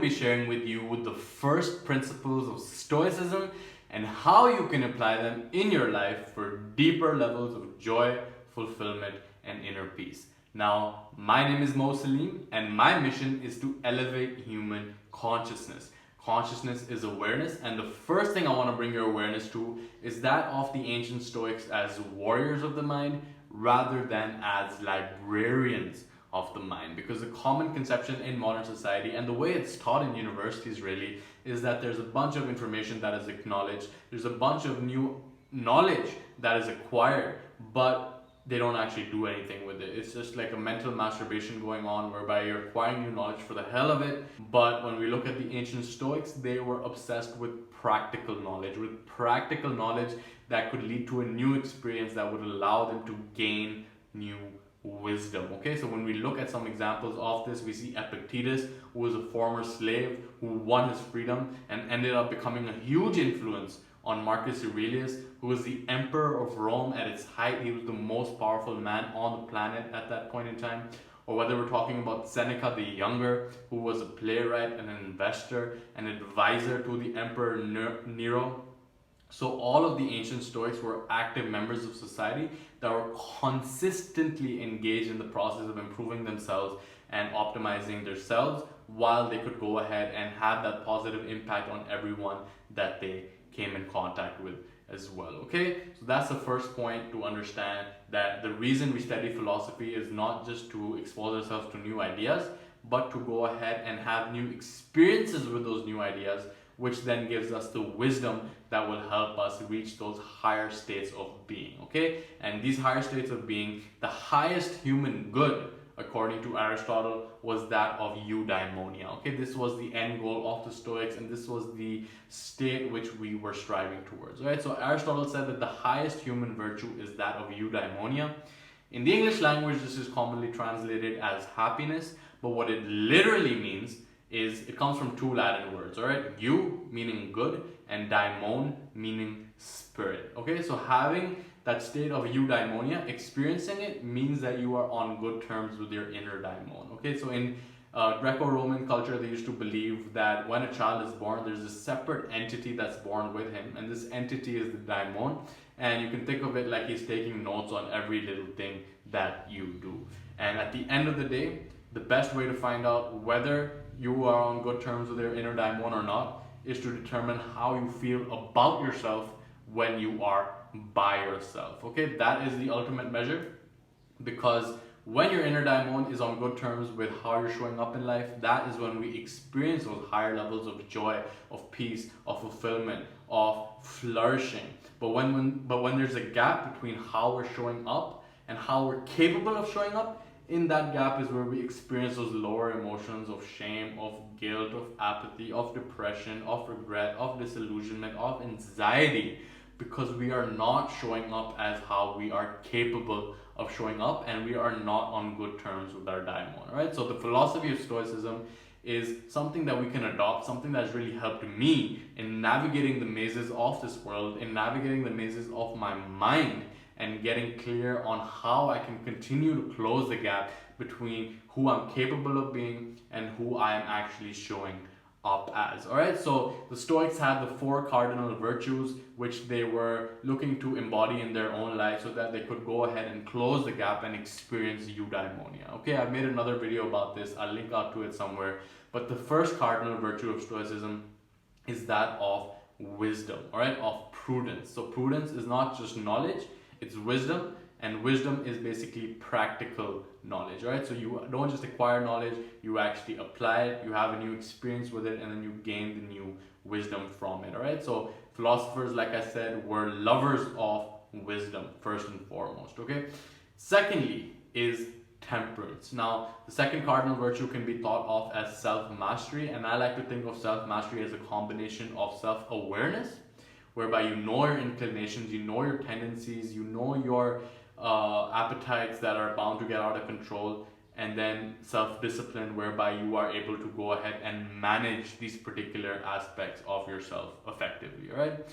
be sharing with you the first principles of Stoicism and how you can apply them in your life for deeper levels of joy, fulfillment, and inner peace. Now, my name is Saleem, and my mission is to elevate human consciousness. Consciousness is awareness, and the first thing I want to bring your awareness to is that of the ancient Stoics as warriors of the mind rather than as librarians of the mind, because the common conception in modern society and the way it's taught in universities really is that there's a bunch of information that is acknowledged, there's a bunch of new knowledge that is acquired, but they don't actually do anything with it. It's just like a mental masturbation going on whereby you're acquiring new knowledge for the hell of it. But when we look at the ancient Stoics, they were obsessed with practical knowledge that could lead to a new experience that would allow them to gain new wisdom. Okay, so when we look at some examples of this, we see Epictetus, who was a former slave who won his freedom and ended up becoming a huge influence on Marcus Aurelius, who was the emperor of Rome at its height. He was the most powerful man on the planet at that point in time. Or whether we're talking about Seneca the Younger, who was a playwright and an investor, an advisor to the Emperor Nero. So all of the ancient Stoics were active members of society that were consistently engaged in the process of improving themselves and optimizing themselves, while they could go ahead and have that positive impact on everyone that they came in contact with as well. Okay, so that's the first point, to understand that the reason we study philosophy is not just to expose ourselves to new ideas, but to go ahead and have new experiences with those new ideas, which then gives us the wisdom that will help us reach those higher states of being. Okay, and these higher states of being, the highest human good, according to Aristotle, was that of eudaimonia. Okay, this was the end goal of the Stoics, and this was the state which we were striving towards. Right, so Aristotle said that the highest human virtue is that of eudaimonia. In the English language, this is commonly translated as happiness, but what it literally means is, it comes from two Latin words. All right, eu meaning good and daimon meaning spirit. Okay, so having that state of eudaimonia, experiencing it, means that you are on good terms with your inner daimon. Okay, so in Greco-Roman culture, they used to believe that when a child is born, there's a separate entity that's born with him, and this entity is the daimon, and you can think of it like he's taking notes on every little thing that you do. And at the end of the day, the best way to find out whether you are on good terms with your inner daimon or not is to determine how you feel about yourself when you are by yourself. Okay, that is the ultimate measure, because when your inner daimon is on good terms with how you're showing up in life, that is when we experience those higher levels of joy, of peace, of fulfillment, of flourishing. But when there's a gap between how we're showing up and how we're capable of showing up, in that gap is where we experience those lower emotions of shame, of guilt, of apathy, of depression, of regret, of disillusionment, of anxiety, because we are not showing up as how we are capable of showing up, and we are not on good terms with our daimon. Right? So the philosophy of Stoicism is something that we can adopt, something that's really helped me in navigating the mazes of this world, in navigating the mazes of my mind, and getting clear on how I can continue to close the gap between who I'm capable of being and who I am actually showing up as. All right, so the Stoics had the 4 cardinal virtues which they were looking to embody in their own life so that they could go ahead and close the gap and experience eudaimonia. Okay, I've made another video about this, I'll link out to it somewhere. But the first cardinal virtue of Stoicism is that of wisdom, all right, of prudence. So prudence is not just knowledge, it's wisdom, and wisdom is basically practical knowledge, right? So you don't just acquire knowledge, you actually apply it, you have a new experience with it, and then you gain the new wisdom from it, all right? So philosophers, like I said, were lovers of wisdom first and foremost, okay? Secondly is temperance. Now, the second cardinal virtue can be thought of as self-mastery, and I like to think of self-mastery as a combination of self-awareness, whereby you know your inclinations, you know your tendencies, you know your appetites that are bound to get out of control, and then self-discipline, whereby you are able to go ahead and manage these particular aspects of yourself effectively, right?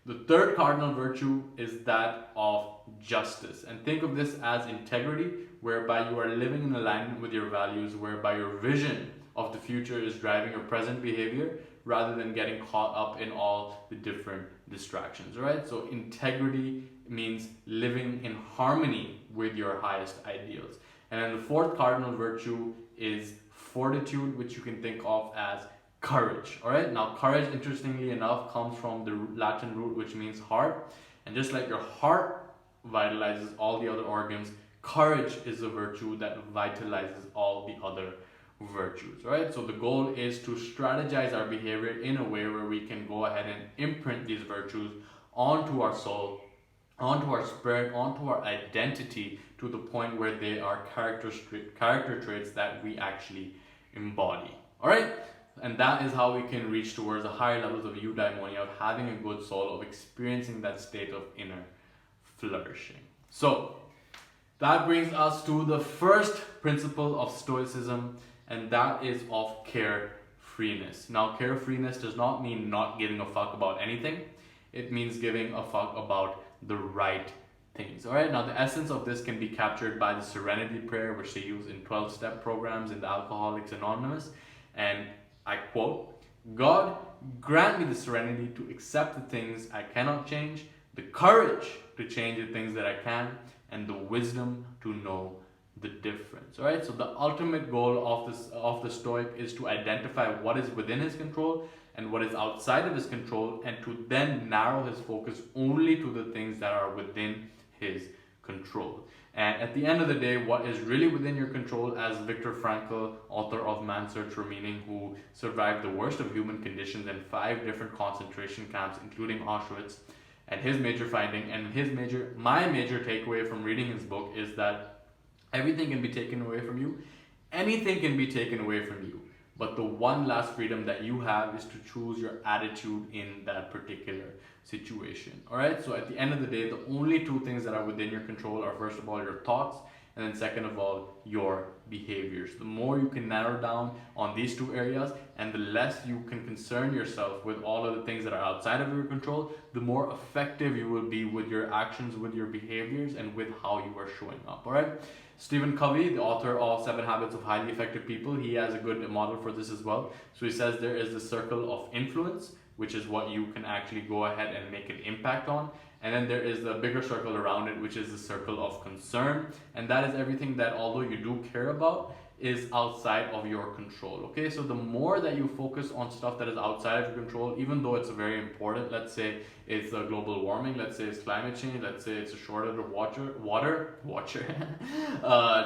The third cardinal virtue is that of justice, and think of this as integrity, whereby you are living in alignment with your values, whereby your vision of the future is driving your present behavior rather than getting caught up in all the different distractions, right? So integrity means living in harmony with your highest ideals. And then the fourth cardinal virtue is fortitude, which you can think of as courage. All right, now courage, interestingly enough, comes from the Latin root which means heart. And just like your heart vitalizes all the other organs, courage is a virtue that vitalizes all the other virtues. Right, so the goal is to strategize our behavior in a way where we can go ahead and imprint these virtues onto our soul, onto our spirit, onto our identity, to the point where they are character traits that we actually embody. All right, and that is how we can reach towards the higher levels of eudaimonia, of having a good soul, of experiencing that state of inner flourishing. So that brings us to the first principle of Stoicism, and that is of carefreeness. Now, carefreeness does not mean not giving a fuck about anything. It means giving a fuck about the right things. All right, now the essence of this can be captured by the Serenity Prayer, which they use in 12-step programs in the Alcoholics Anonymous. And I quote, "God, grant me the serenity to accept the things I cannot change, the courage to change the things that I can, and the wisdom to know the difference." All right, so the ultimate goal of the Stoic is to identify what is within his control and what is outside of his control, and to then narrow his focus only to the things that are within his control. And at the end of the day, what is really within your control, as Viktor Frankl, author of Man's Search for Meaning, who survived the worst of human conditions in 5 different concentration camps, including Auschwitz, and his major finding, and my major takeaway from reading his book, is that everything can be taken away from you, anything can be taken away from you, but the one last freedom that you have is to choose your attitude in that particular situation. All right, so at the end of the day, the only 2 things that are within your control are, first of all, your thoughts, and then second of all, your behaviors. The more you can narrow down on these 2 areas, and the less you can concern yourself with all of the things that are outside of your control, the more effective you will be with your actions, with your behaviors, and with how you are showing up. All right, Stephen Covey, the author of 7 Habits of Highly Effective People, he has a good model for this as well. So he says there is the circle of influence, which is what you can actually go ahead and make an impact on. And then there is the bigger circle around it, which is the circle of concern. And that is everything that, although you do care about, is outside of your control. Okay, so the more that you focus on stuff that is outside of your control, even though it's very important, let's say it's global warming, let's say it's climate change, let's say it's a shortage of water,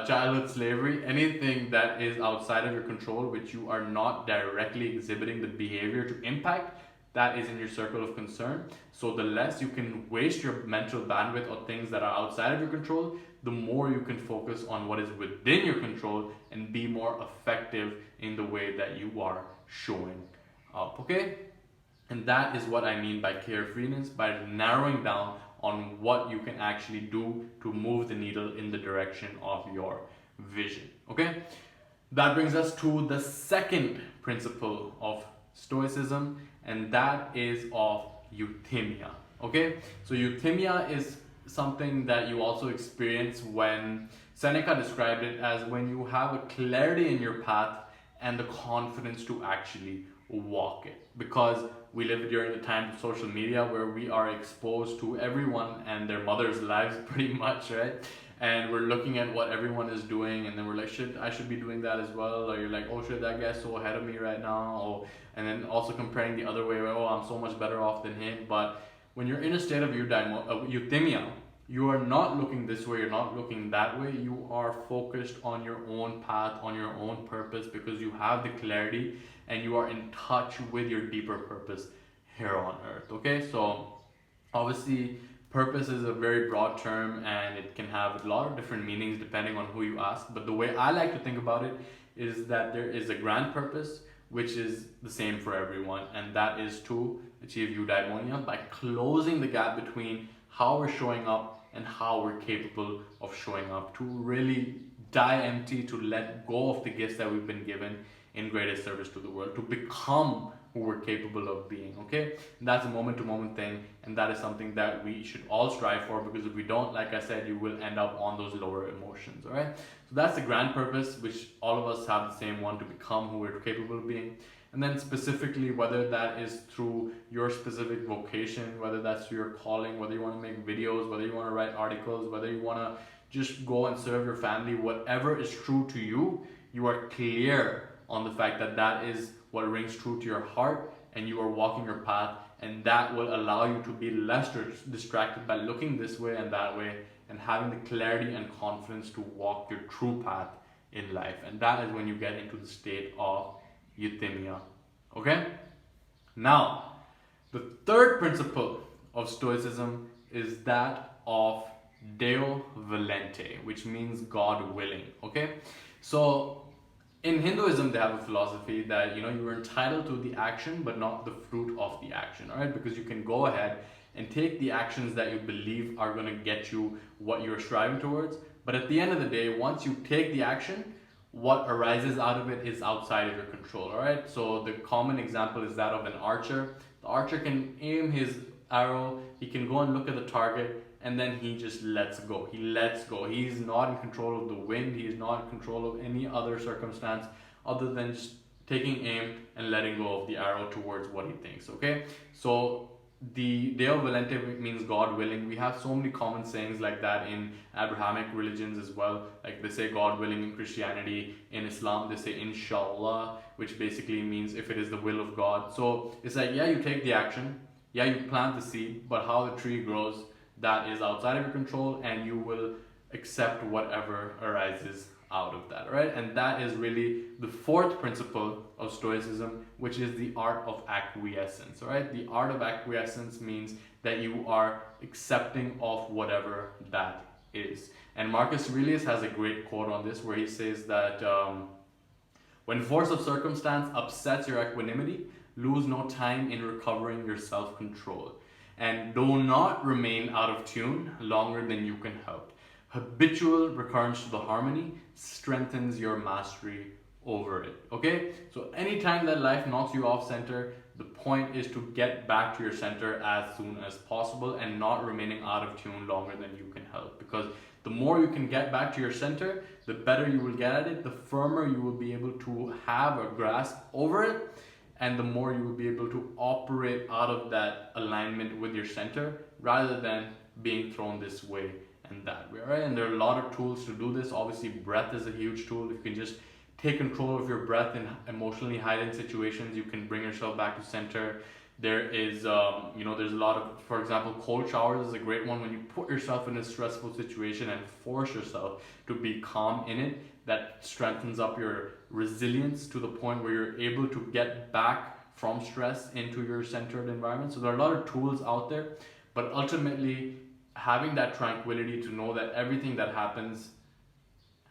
childhood slavery, anything that is outside of your control, which you are not directly exhibiting the behavior to impact, that is in your circle of concern. So the less you can waste your mental bandwidth on things that are outside of your control, the more you can focus on what is within your control and be more effective in the way that you are showing up. Okay, and that is what I mean by carefreeness, by narrowing down on what you can actually do to move the needle in the direction of your vision. Okay, that brings us to the second principle of Stoicism, and that is of euthymia. Okay, so euthymia is something that you also experience when Seneca described it as when you have a clarity in your path and the confidence to actually walk it. Because we live during the time of social media where we are exposed to everyone and their mother's lives pretty much, right? And we're looking at what everyone is doing, and then we're like, shit, I should be doing that as well. Or you're like, oh shit, that guy's so ahead of me right now. Oh, and then also comparing the other way, where, oh, I'm so much better off than him. But when you're in a state of euthymia, you are not looking this way, you're not looking that way. You are focused on your own path, on your own purpose, because you have the clarity and you are in touch with your deeper purpose here on earth. Okay, so obviously purpose is a very broad term and it can have a lot of different meanings depending on who you ask. But the way I like to think about it is that there is a grand purpose which is the same for everyone, and that is to achieve eudaimonia by closing the gap between how we're showing up and how we're capable of showing up, to really die empty, to let go of the gifts that we've been given, in greatest service to the world, to become who we're capable of being. Okay, and that's a moment to moment thing, and that is something that we should all strive for, because if we don't, like I said, you will end up on those lower emotions. All right, so that's the grand purpose, which all of us have the same one, to become who we're capable of being. And then specifically, whether that is through your specific vocation, whether that's through your calling, whether you want to make videos, whether you want to write articles, whether you want to just go and serve your family, whatever is true to you, you are clear on the fact that that is what rings true to your heart, and you are walking your path, and that will allow you to be less distracted by looking this way and that way, and having the clarity and confidence to walk your true path in life. And that is when you get into the state of euthymia. Okay? Now, the third principle of Stoicism is that of Deo volente, which means God willing. Okay? So in Hinduism, they have a philosophy that you are entitled to the action but not the fruit of the action. All right? Because you can go ahead and take the actions that you believe are going to get you what you're striving towards, but at the end of the day, once you take the action, what arises out of it is outside of your control. All right, so the common example is that of an archer. The archer can aim his arrow, he can go and look at the target, and then he just lets go. He's not in control of the wind, he's not in control of any other circumstance other than just taking aim and letting go of the arrow towards what he thinks. Okay, so the Deo volente means God willing. We have so many common sayings like that in Abrahamic religions as well. Like they say God willing in Christianity. In Islam, they say Inshallah, which basically means if it is the will of God. So it's like, yeah, you take the action, yeah, you plant the seed, but how the tree grows, that is outside of your control, and you will accept whatever arises out of that, right? And that is really the fourth principle of Stoicism, which is the art of acquiescence. All right, the art of acquiescence means that you are accepting of whatever that is. And Marcus Aurelius has a great quote on this, where he says that when force of circumstance upsets your equanimity, lose no time in recovering your self-control, and do not remain out of tune longer than you can help. Habitual recurrence to the harmony strengthens your mastery over it. Okay, so anytime that life knocks you off center, the point is to get back to your center as soon as possible, and not remaining out of tune longer than you can help. Because the more you can get back to your center, the better you will get at it, the firmer you will be able to have a grasp over it, and the more you will be able to operate out of that alignment with your center, rather than being thrown this way and that way, right? And there are a lot of tools to do this. Obviously, breath is a huge tool. You can just take control of your breath in emotionally heightened situations. You can bring yourself back to center. There is, there's a lot of, for example, cold showers is a great one. When you put yourself in a stressful situation and force yourself to be calm in it, that strengthens up your resilience to the point where you're able to get back from stress into your centered environment. So there are a lot of tools out there, but ultimately, having that tranquility to know that everything that happens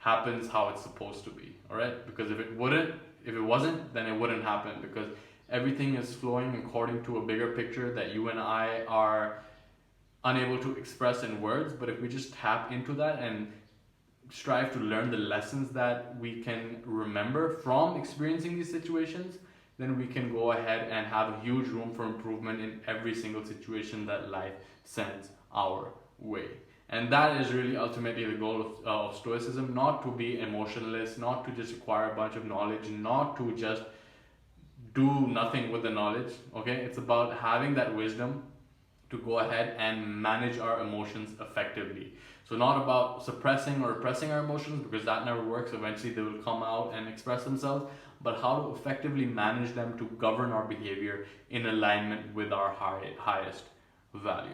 how it's supposed to be. All right, because if it wasn't, then it wouldn't happen, because everything is flowing according to a bigger picture that you and I are unable to express in words. But if we just tap into that and strive to learn the lessons that we can remember from experiencing these situations, then we can go ahead and have a huge room for improvement in every single situation that life sends our way. And that is really ultimately the goal of Stoicism, not to be emotionless, not to just acquire a bunch of knowledge, not to just do nothing with the knowledge. Okay, it's about having that wisdom to go ahead and manage our emotions effectively. So not about suppressing or repressing our emotions, because that never works. Eventually they will come out and express themselves, but how to effectively manage them to govern our behavior in alignment with our highest value.